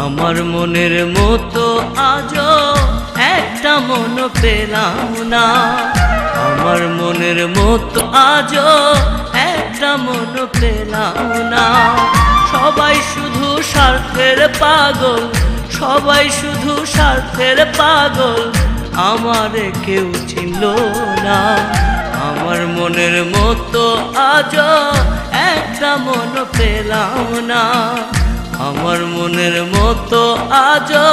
আমার মনের মতো আজও একটা মন পেলাম না, আমার মনের মতো আজও একটা মন পেলাম না। সবাই শুধু স্বার্থের পাগল, সবাই শুধু স্বার্থের পাগল, আমারে কেউ চিনল না। আমার মনের মতো আজও একটা মন পেলাম না, আমার মনের মতো আজও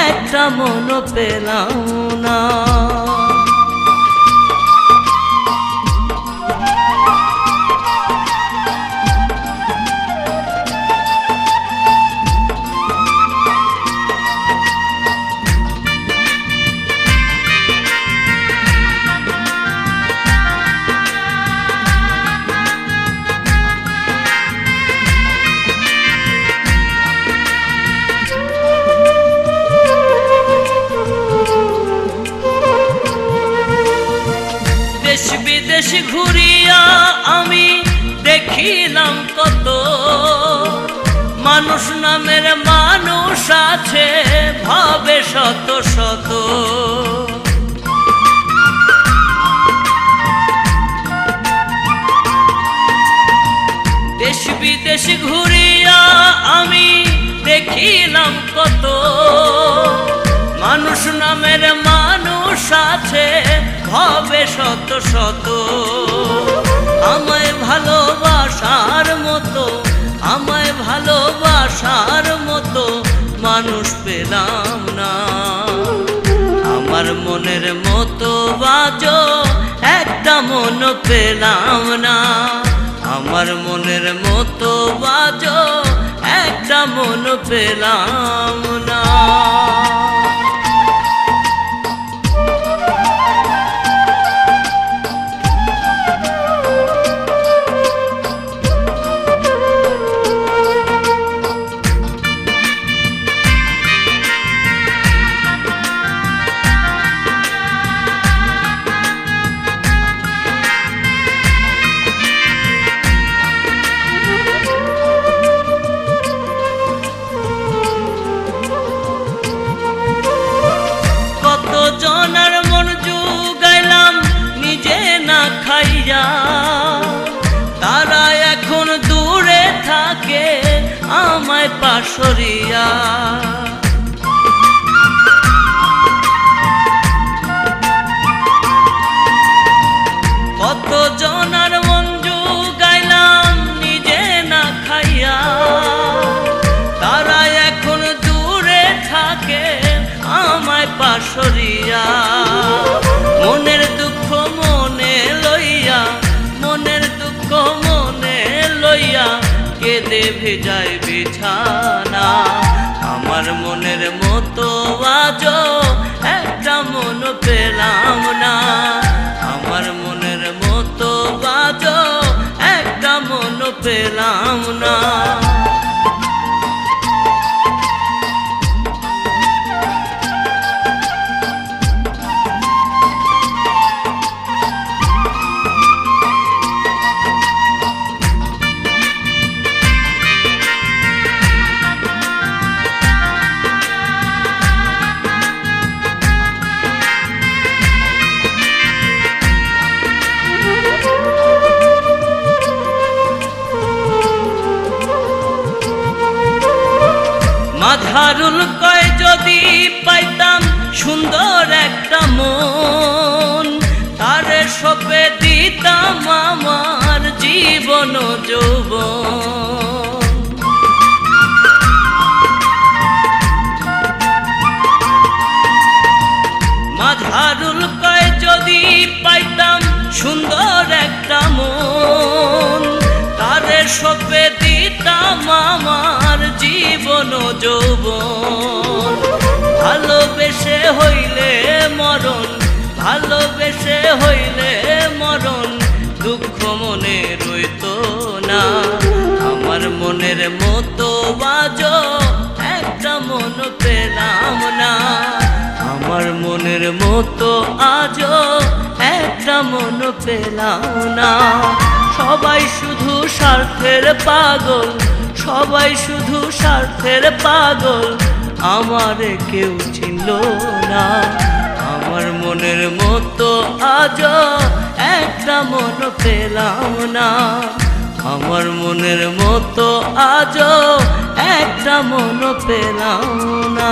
একটা মন পেলাম না। দেশ বিদেশ ঘুরিয়া আমি দেখিলাম কত, মানুষ নামের মানুষ আছে ভাবে শত শত। দেশ বিদেশ ঘুরিয়া আমি দেখিলাম কত, মানুষ নামের মানুষ আছে ভাবে শত শত। আমায় ভালোবাসার মতো, আমায় ভালোবাসার মতো মানুষ পেলাম না। আমার মনের মতো বাজো একটা মন পেলাম না, আমার মনের মতো বাজো একটা মন পেলাম না। জনার মন জুগাইলাম নিজে না খাইয়া, তারা এখন দূরে থাকে আমায় পাশরিয়া। কত জনার মন জুগাইলাম নিজে না খাইয়া, তারা এখন দূরে থাকে আমায় পাশরিয়া। মনের দুঃখ মনে লইয়া, মনের দুঃখ মনে লইয়া কেঁদে ভেজায় বিছানা। আমার মনের মতো আজও একটা মন পেলাম না, আমার মনের মতো আজও একটা মন পেলাম না। মাঝারুল কয় যদি পাইতাম সুন্দর একটা মন, তারে সপে দিতাম আমার জীবন যৌবন। মাঝারুল কয় যদি পাইতাম সুন্দর একটা মন, তারে সপে দিতাম আমার জীবন যৌবন, ভালোবেসে হইলে মরণ, ভালোবেসে হইলে মরণ, দুঃখ মনে রইতো না। আমার মনের মতো আজও একটা মন পেলাম না, আমার মনের মতো আজও একটা মন পেলাম না। সবাই শুধু স্বার্থের পাগল, সবাই শুধু স্বার্থের পাগল, আমারে কেউ চিনল না। আমার মনের মতো আজও একটা মন পেলাম না, আমার মনের মতো আজও একটা মন পেলাম না।